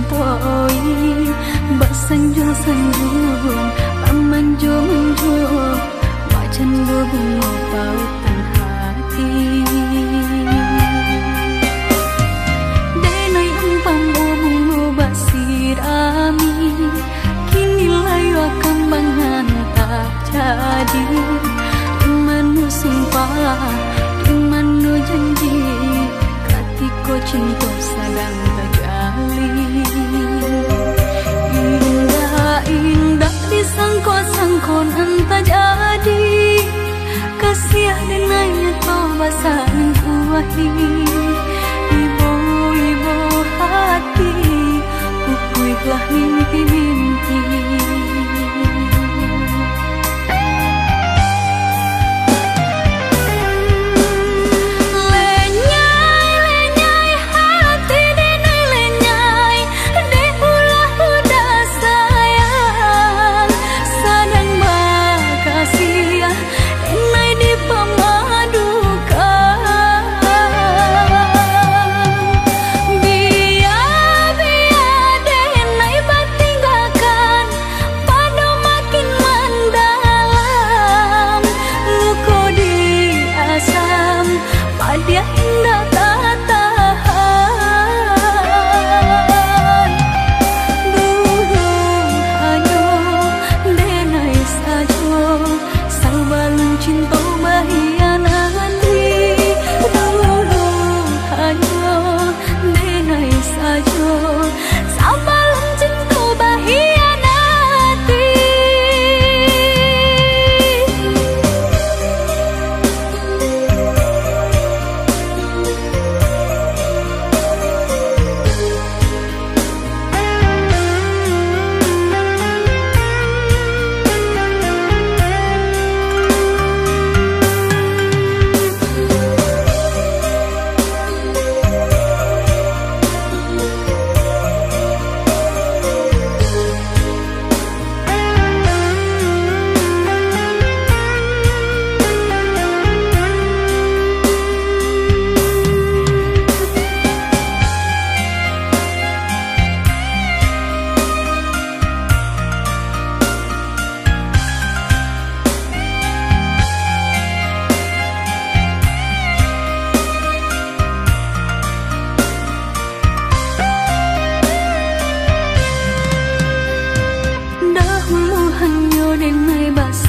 cintoi bak sanjung sanjung pamanjo manjo wajan bunga pautan hati denai umpam bunga bak sirami kini layu kambangan tak jadi imanu sumpah imanu janji katiko cinta sedang terjalin indah disangko-sangko entah jadi kasih dengannya kau basah kuahi ibu hati pupuiklah mimpi-mimpi dia indah tak tahan dulu hanya denai saja salbalun cinta bahia nanti dulu hanya denai saja salbalun cinta bahia nanti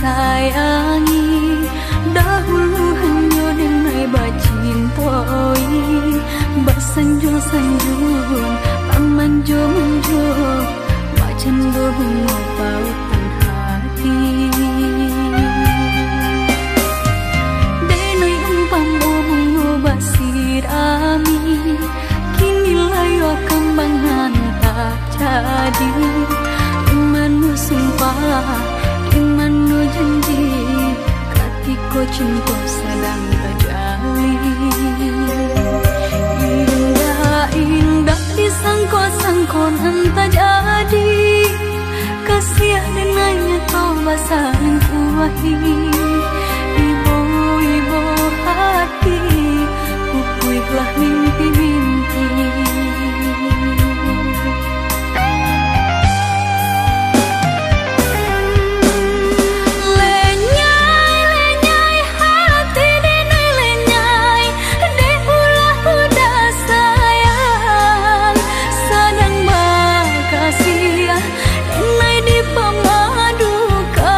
sayangi dahulu hanya denai bacintoi bersanjung-sanjung pamanjo-manjo wajan bunga pautan hati denai umpam bunga basirami kini layu kambangan tak jadi imanu sumpah imanu janji katiko cinta sedang terjalin indah disangko-sangko entah jadi kasih dengannya kau basah kuahi ibu hati pupuiklah mimpi-mimpi pemadukan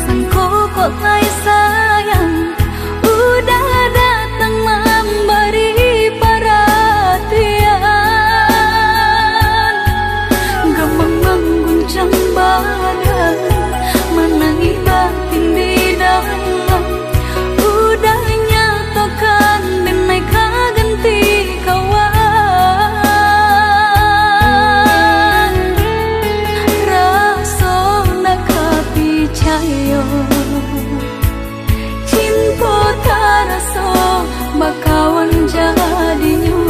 sangko kok lai sayang udah datang memberi perhatian, gemang mengguncang badan, menangi batin di dalam, udah nyatakan denai ganti kawan, rasa nak percaya cinta terasa bakawan jadinya,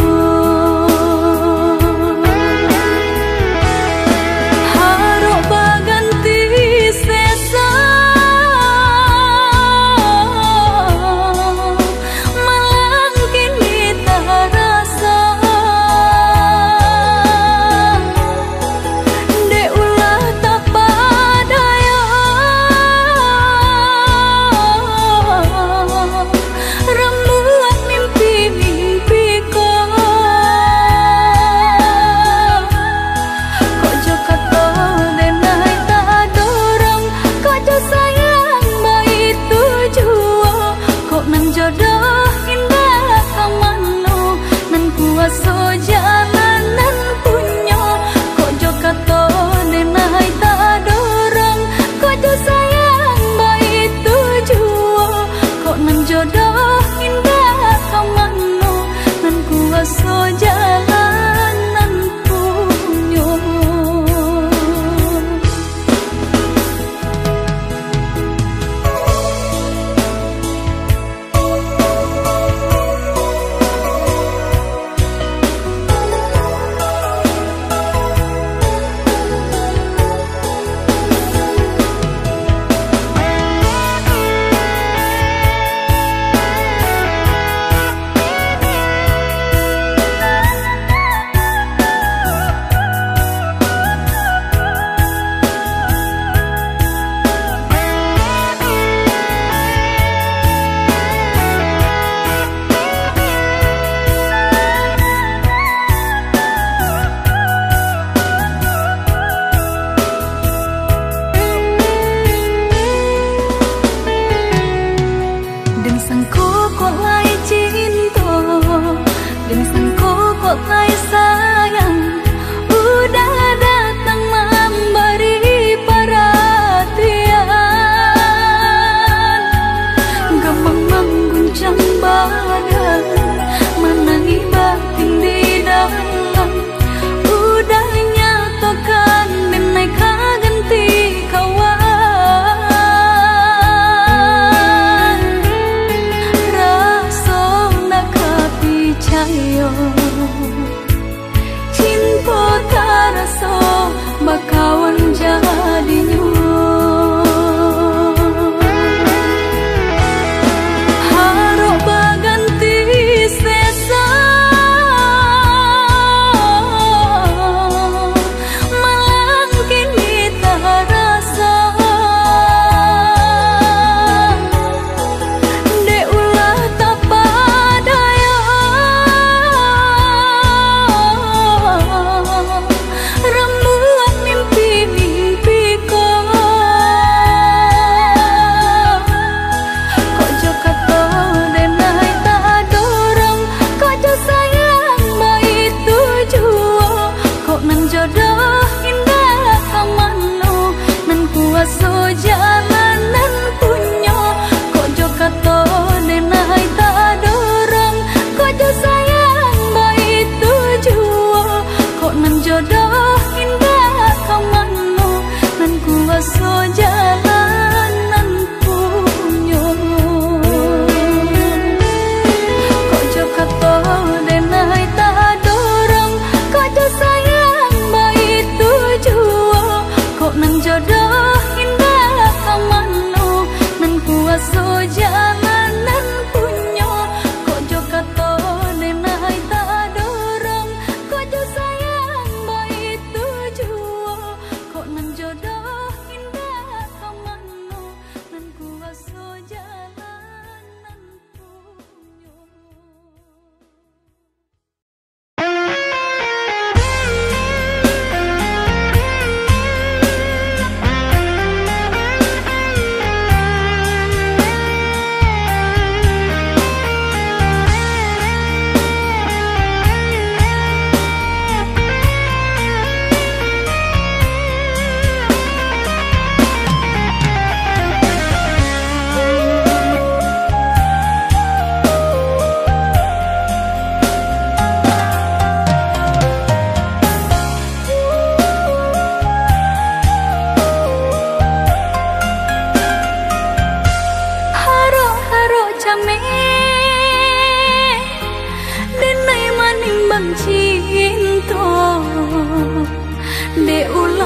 harap baganti sesa malang kini terasa de ulah tak padaya rembulan mimpi-mimpiku kok jo kata denai tak dorong kok jo sayang baik tujuan kok nan jodoh indah kamano nan kuasa jalanan punya kok jo kata denai tak dorong kok jo sayang baik tujuan kok nan jodoh indah kamano nan kuasa jalanan punya. Dan sangko kok lai cinta, dan sangko kok lai sayang udah datang memberi perhatian, gemang mengguncang badan, menangi batin di dalam, udah nyatakan denai ganti kawan, rasa nak percaya cinta terasa bakawan jadinya, harap baganti sesa malang kini terasa de ulah tak padaya rembulan mimpi-mimpiku kok jo kata denai tak dorong kok jo sayang baik tujuan kok nan jodoh indah kamano nan kuasa jalanan punya kok jo kata denai tak dorong kok jo sayang baik tujuan kok nan jodoh indah kamano nan kuasa jalanan punya kok jo kata denai tak dorong kok jo sayang baik tujuan kok nan jodoh indah kamano nan kuasa jalanan punya kok jo kata denai tak dorong kok jo sayang baik tujuan kok nan jodoh indah kamano nan kuasa jalanan punya.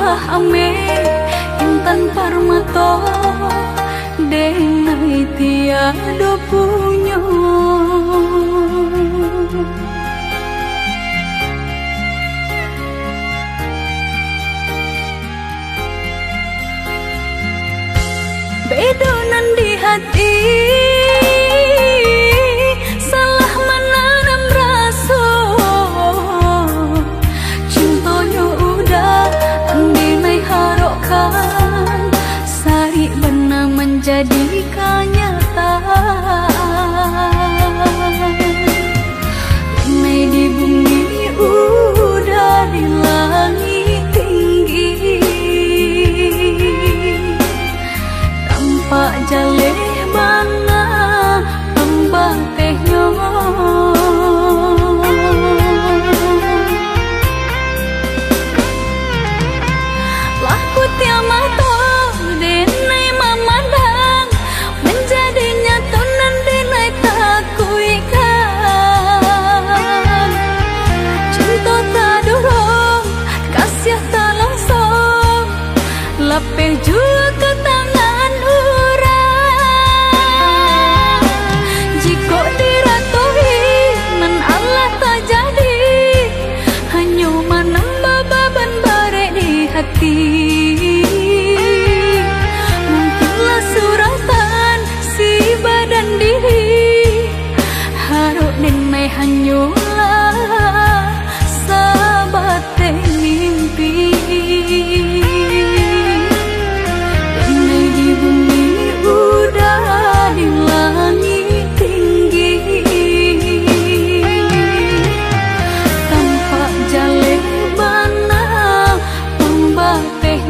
ame intan parmato denai tiada punya. Bedonan di hati salah menanam rasa cintonya udah andinai harokan sari benar menjadi kenyataan. Ini di bumi udah di langit tinggi Pak jaleh bana tambah tehnya laku tiama to denai memandang menjadi nyata nan denai takuikan cinta tak dorong kasih tak langsung lapeh juga ke tangan hati. Mungkinlah suratan si badan diri haruk denai hanyalah sahabat mimpi. Denai di bumi udah di langit tinggi tampak jaleh bana teh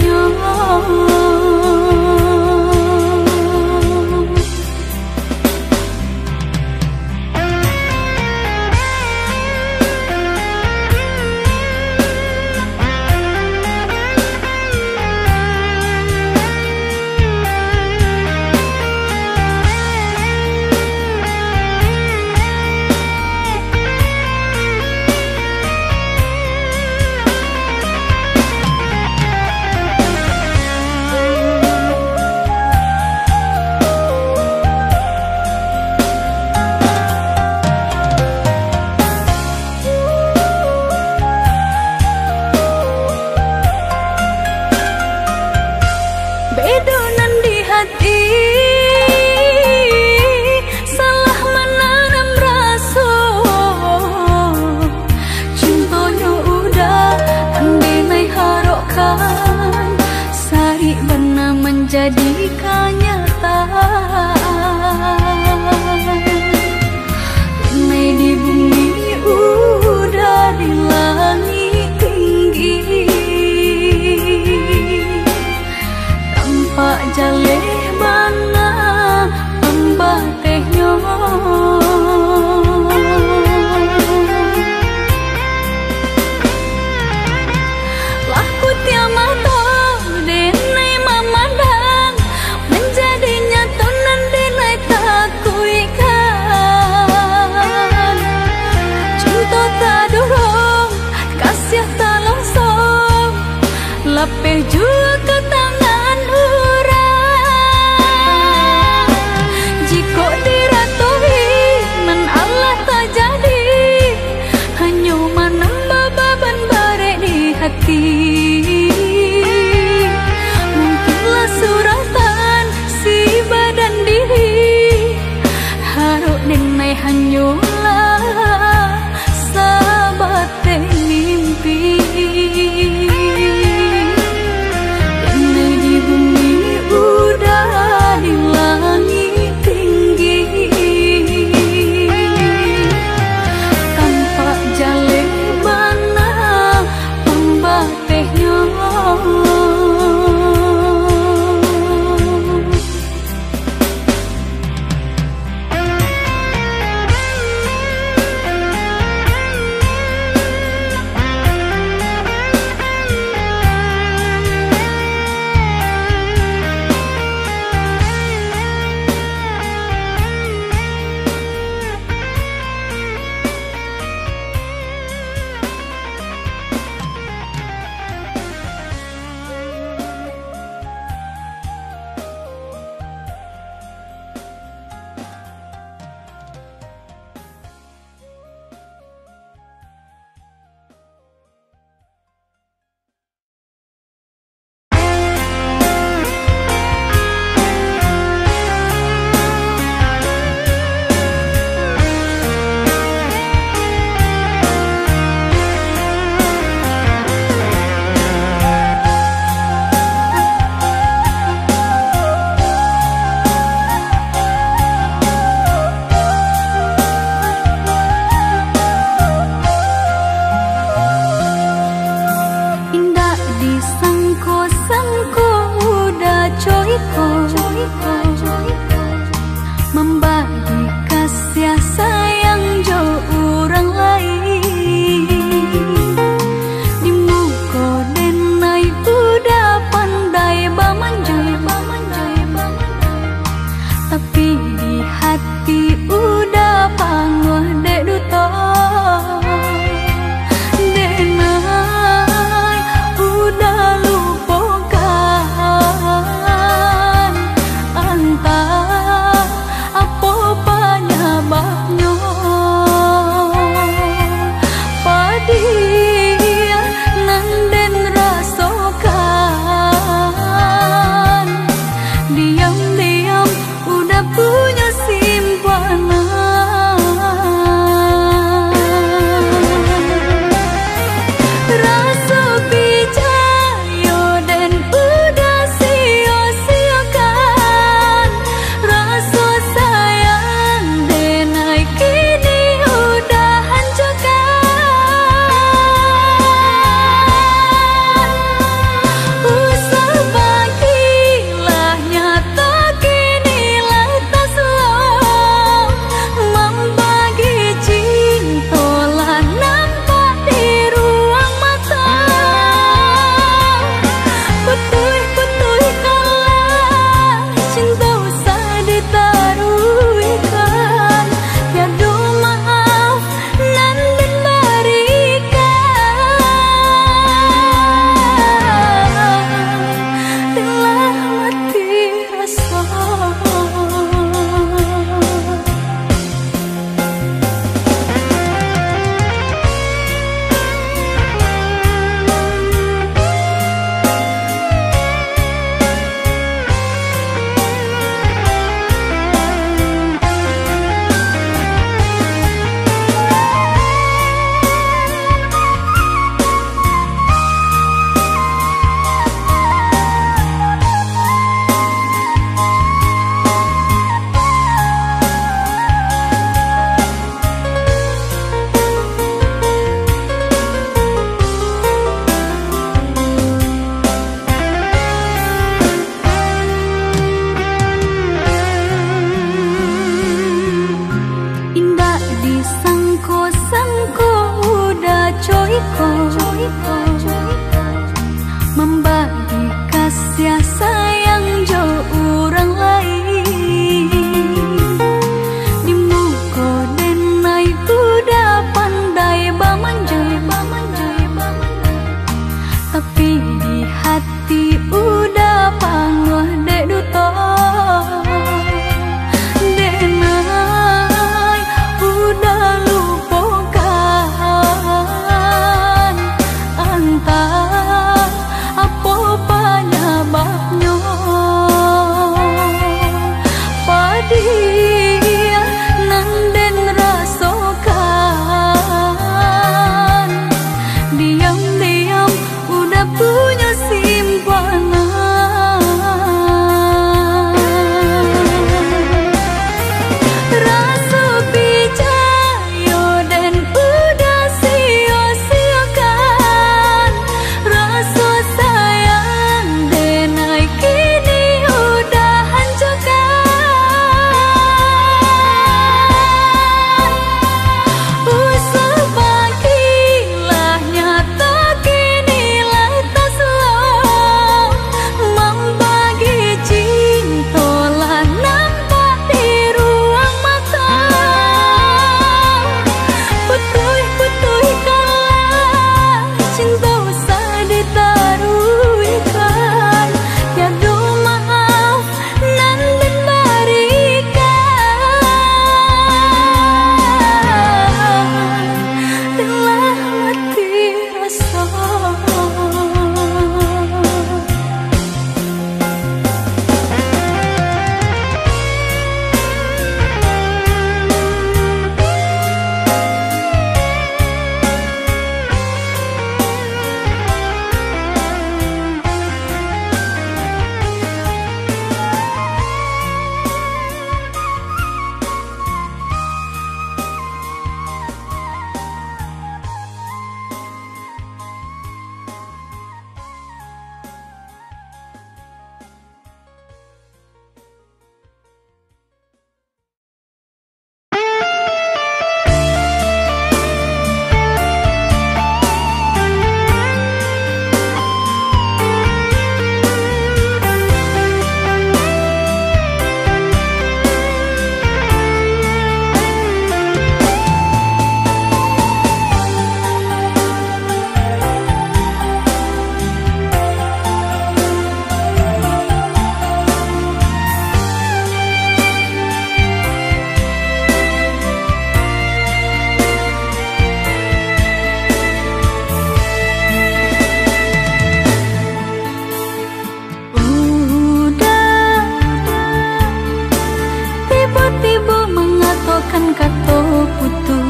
kan kato putus.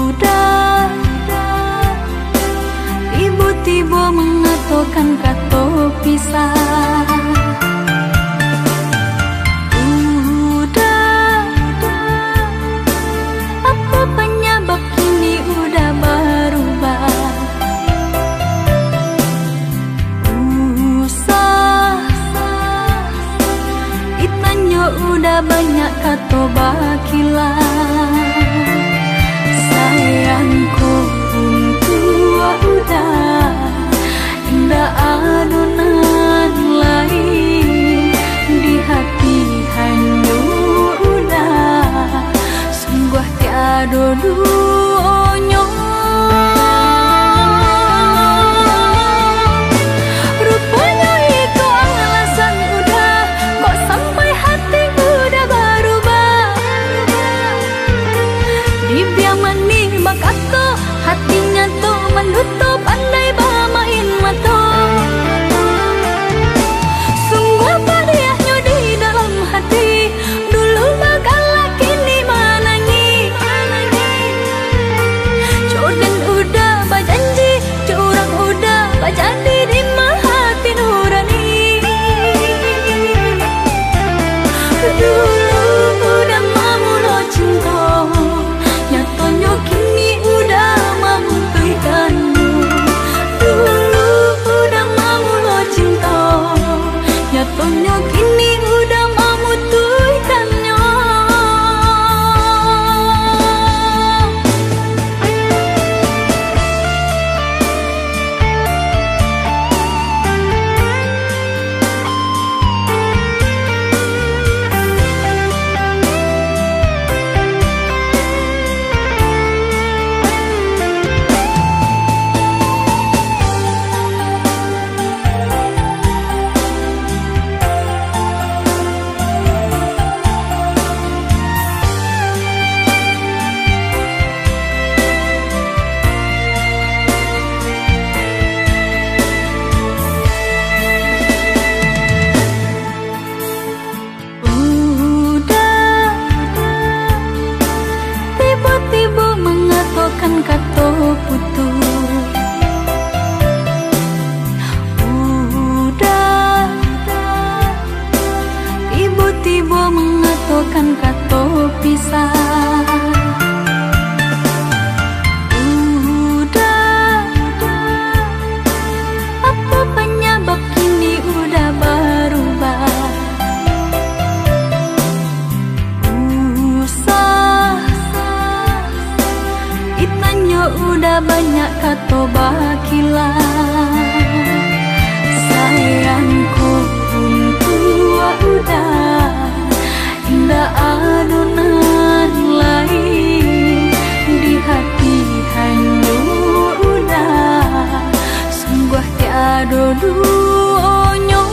Udah tiba-tiba mengatakan kato pisah. Udah apa penyebab kini udah berubah. Udah banyak kato bakilah. Sayangku tua udah indah adonan lain di hati hanya udah sungguh tiada duanya. Rupanya itu alasan udah kok sampai hati udah berubah. Dibiamani bakato hatinya tuh menutup andai bermain mata. Sungguh padiahnya di dalam hati dulu bakalah kini menangi. Jodan udah berjanji, curang udah berjadi di hati nurani. Dulu udah mamula cinta, nyatanya kini udah membutuhkanmu. Dulu udah mamula cinta, nyatanya kini udah membutuhkannya. Tiba-tiba mengatakan kato putus. Udah tiba-tiba mengatakan kato pisah. Udah apa penyebab kini udah berubah. Udah banyak kato bakilah. Sayangku tua udah indah adonan lain di hati hanya udah sungguh tiada duanya.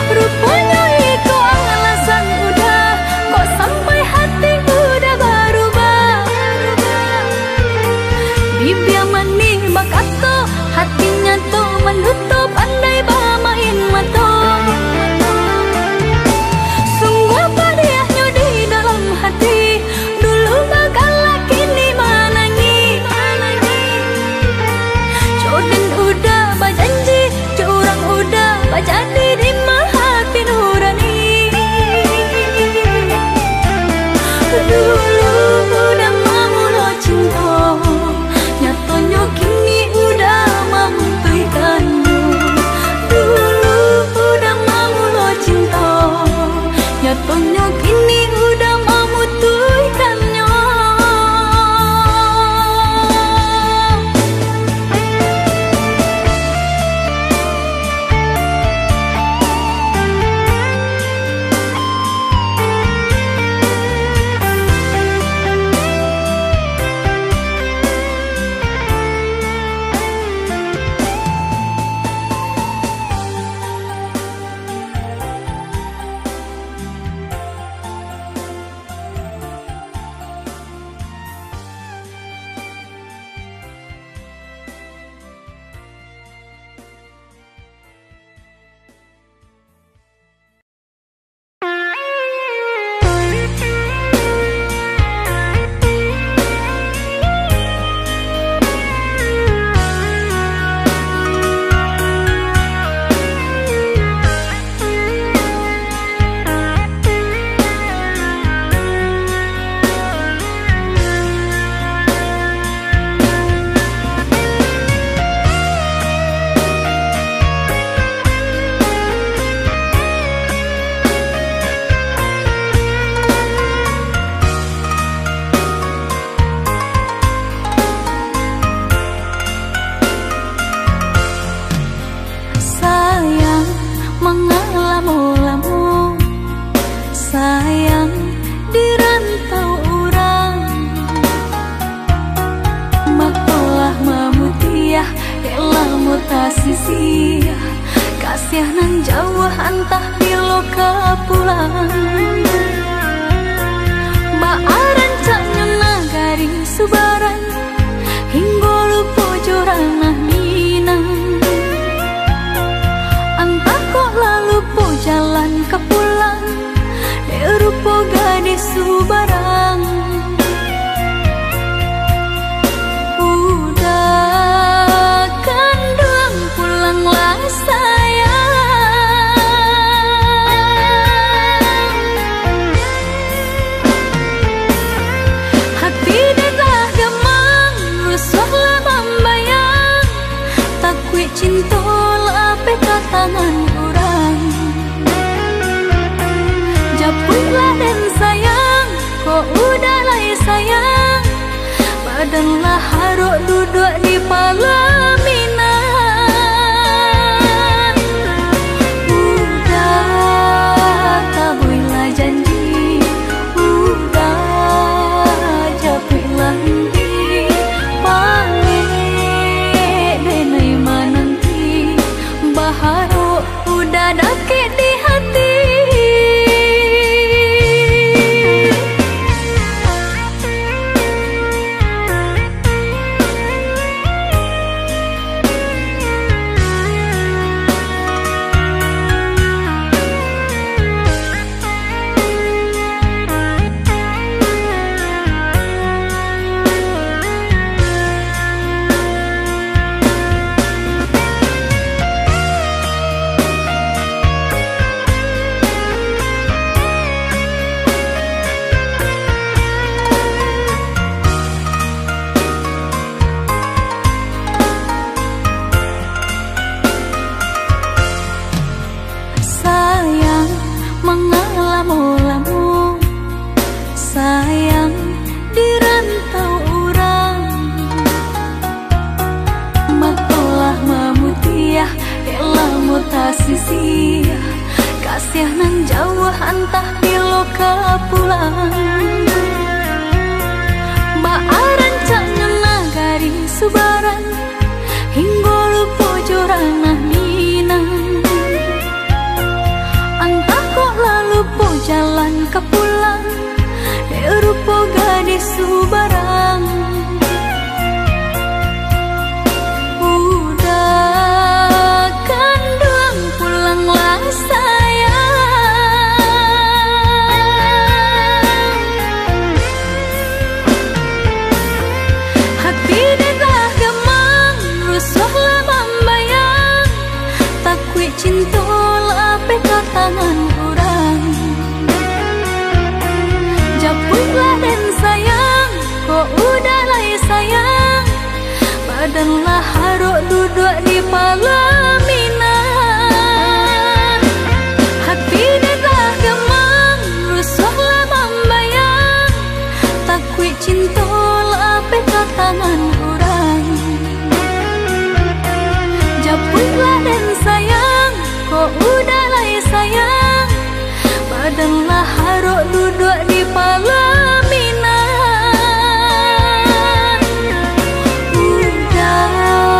Rupanya itu alasan udah kok sampai hati udah berubah. Dibiamani bakato hatinya tuh menutup andai bermain mata. Sungguh padiahnya di dalam hati dulu bakalah kini menangi. Jodan udah berjanji, curang udah berjadi di hati nurani. Dulu udah mamula cinta, nyatanya kini udah membutuhkanmu. Dulu udah mamula cinta, nyatanya kini udah membutuhkannya. mutasi sia kasih nan jauh antah di loka pulang baaran caknya nagari subaran hingga lupa jorana minang antah kok lalu po jalan ke pulang derupo gadis subarang udah kandung pulanglah cinta lape tangan orang japulah dan sayang kok udah lah sayang badanlah haruk duduk di pelaminan udah tabuilah janji udah japulah haru udah dakik di hati sayang di rantau orang matolah mamutiah elah mutasi sia kasih nan jauh antah di loka pulang baaran caknya nagari subaran hingga lupa jorana minang antah kok lalu po jalan ke pulang rupa gadis subarang udah kandung pulanglah sayang hati dah gemang rusuhlah membayang takut cinta lape ke tangan orang japulah dan sayang kok udah lah sayang badanlah haruk duduk di pelaminan hati dah gemang rusuhlah membayang takut cinta lape ke tangan orang japulah dan sayang kok udah lah sayang badanlah haruk duduk di pelaminan udah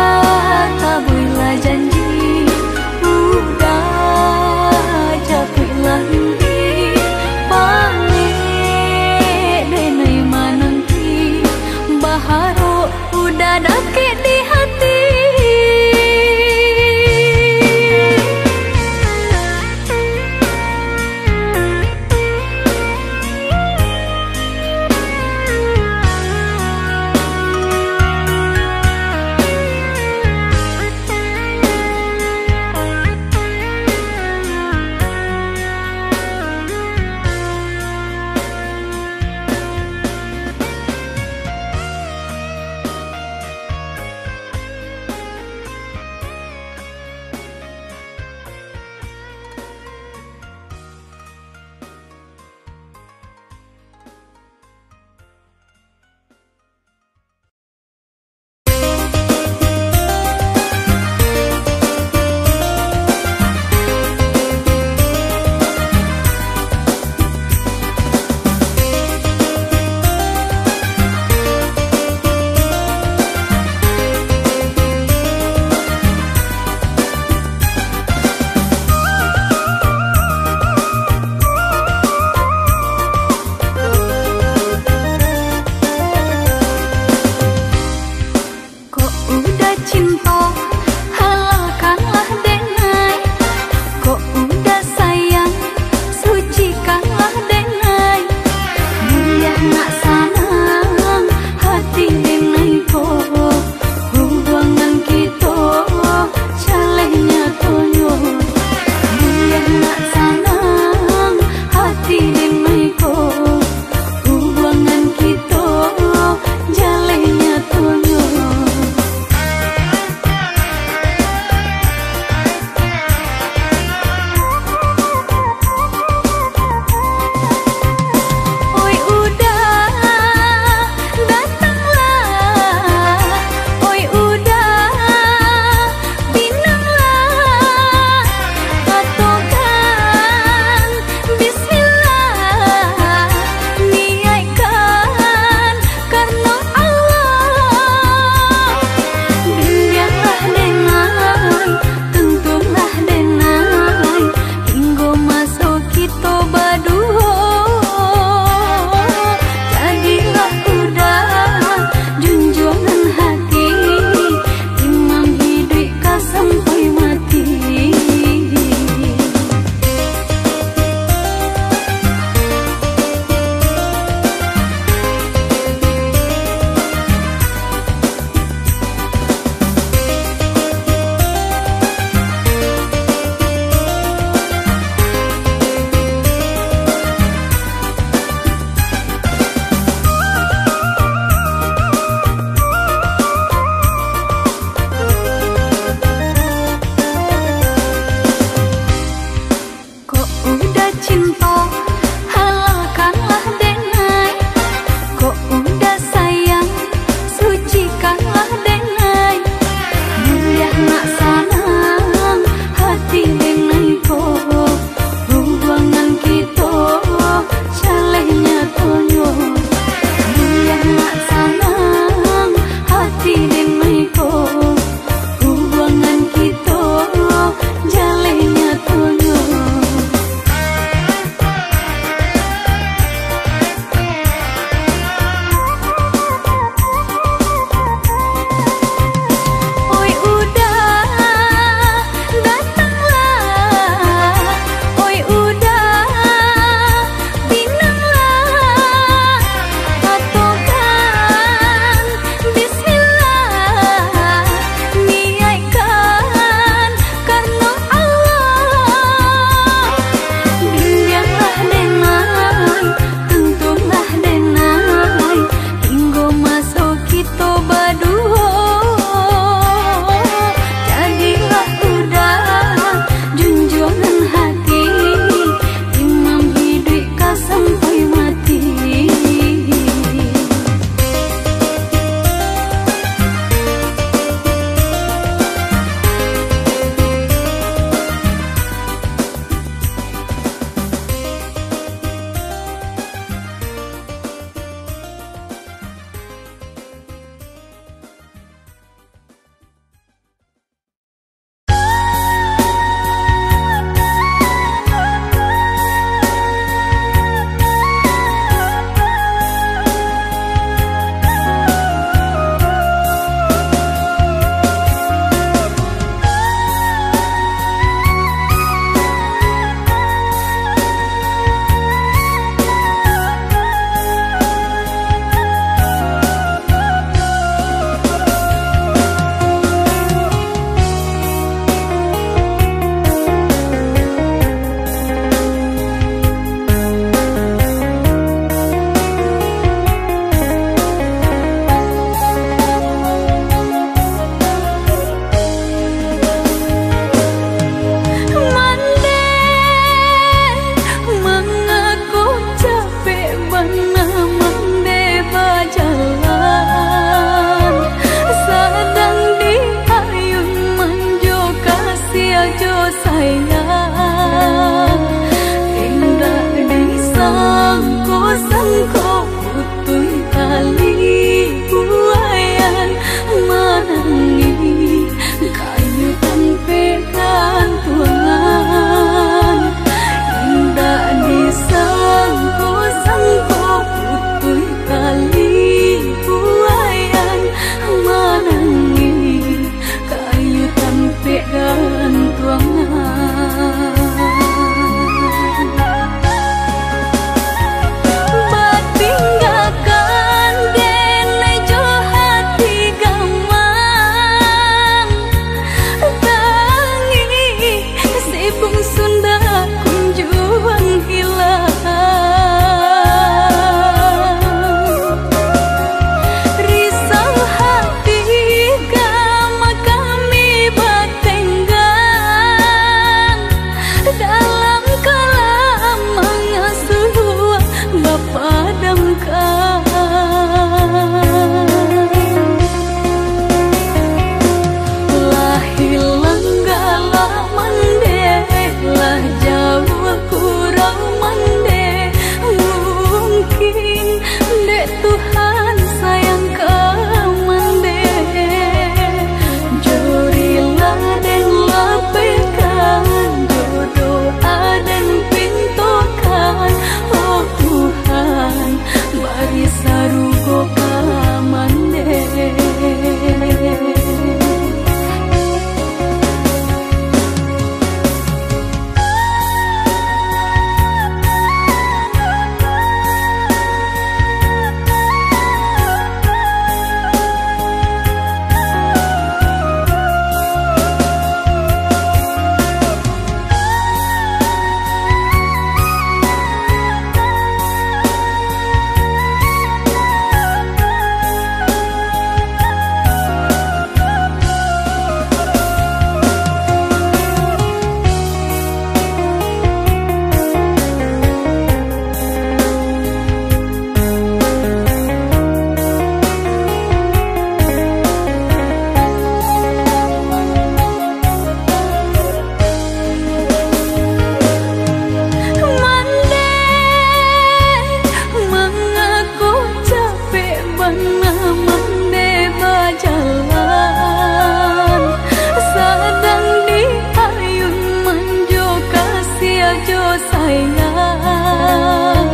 sayang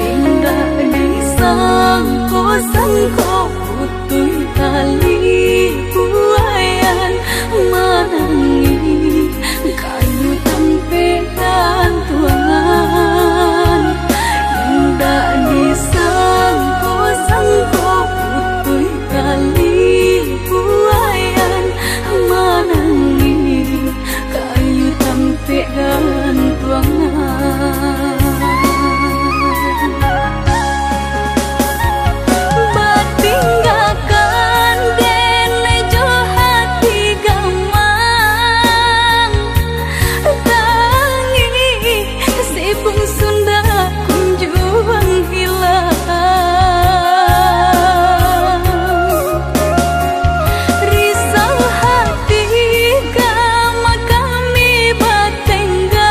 indah disangko-sangko putui tali buayan menangi kayu tempelan tuangan indah disangko-sangko putui tali buayan menangi kayu tempelan tuangan batinggakan dene jo hati gamang tangi si bungsun dah kunjung hilang risau hati gama kami batenggang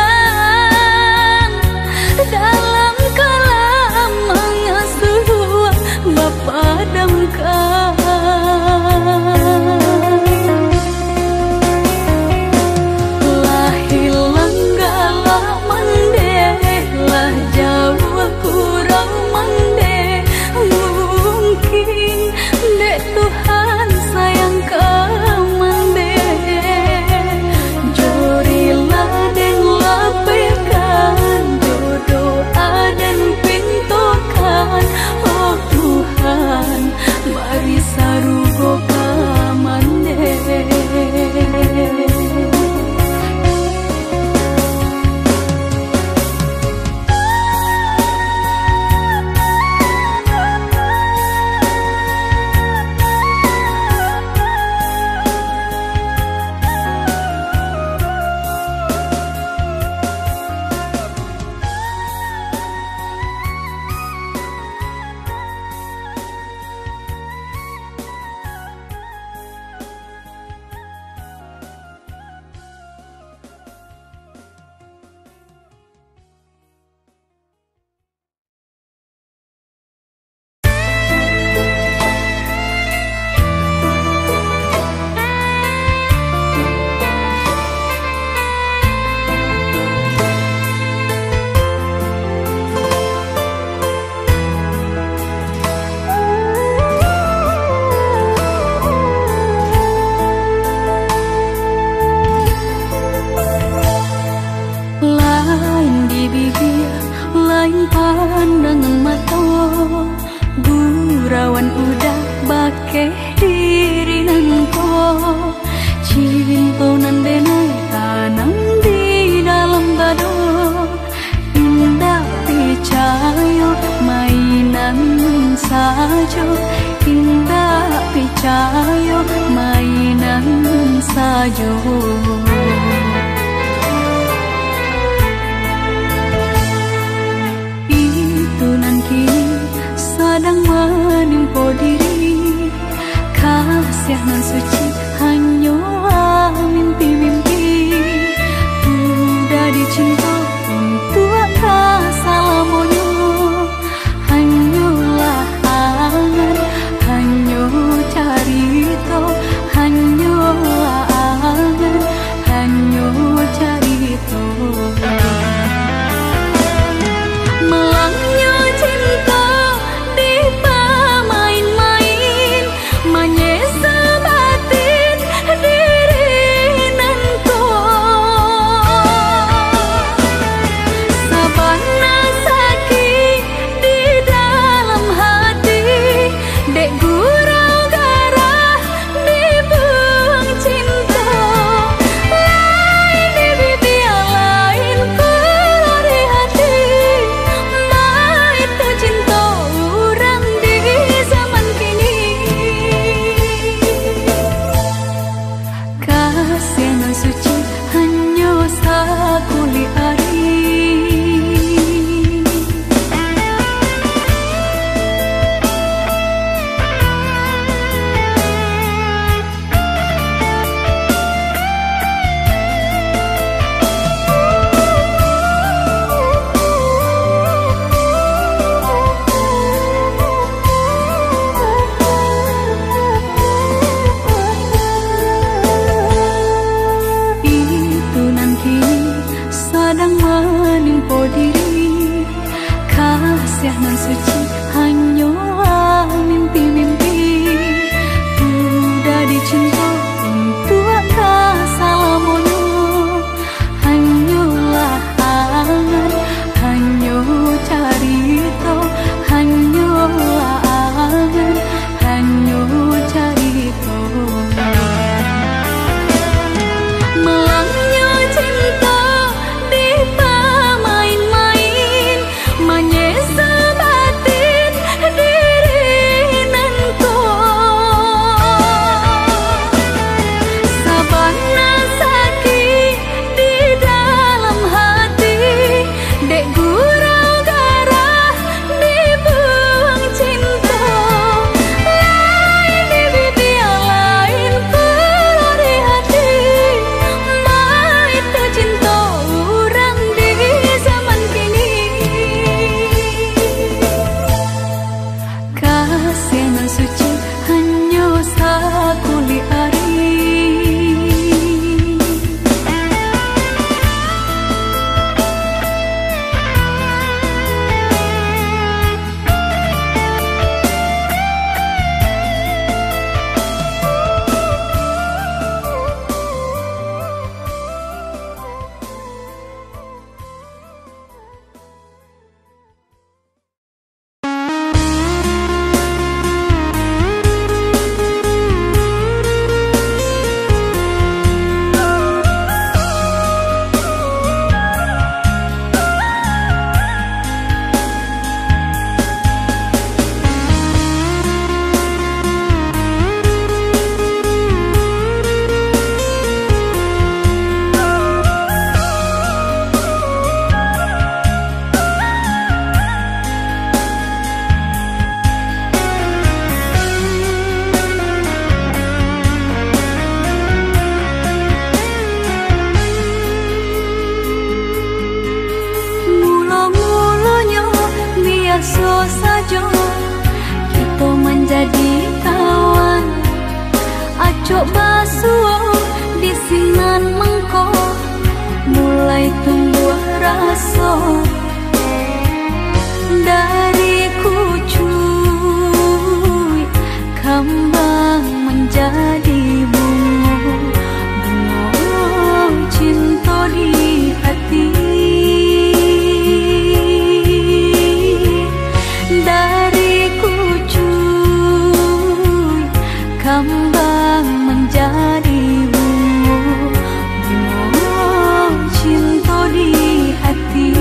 dalam kalam mengasuh bapa damkan lah hilang galah mandeh lah jauh kurang mandeh mungkin dek Tuhan sayang kamandeh jorilah dan lapehkan jodoh dan pintokan oh Tuhan mari sarugo kamandeh lain di bibir, lain pandangan mata, gurauan udah bakeh diri nanko, cinta nan denai tanam di dalam dado, indah percaya mainan saja, indah percaya mainan saja. Sedang menimpa diri kasih nan suci hanya mimpi-mimpi udah dicinta untuk kasalamonyo hanyalah angan hanya carita hanyalah angan hanya carita melangnya cinta main-main menyesa batin diri nanko sabana sakit di dalam hati dek gurau garah dibuang cinta lain di bibir lain pula di hati itu cinta orang di zaman kini kasih nan suci hanya sakuli hari coba suo di sinan mengko mulai tumbuh rasa dari kucuy kembang menjadi bunga cinta di hati. Dari kucuy kembang menjadi bunga cinta di hati.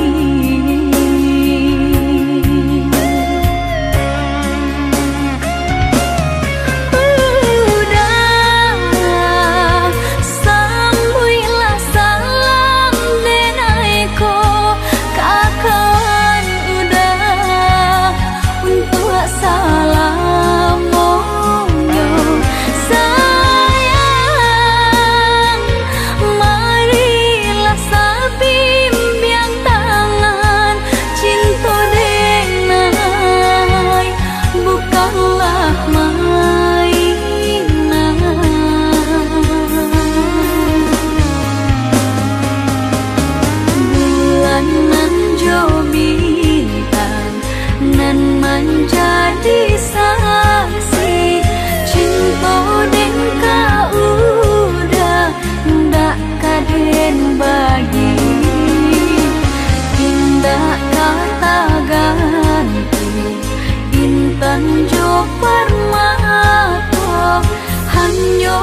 Menjadi saksi cinta den kaudah ndak kaden bagi indah kata ganti intan jo permata hanya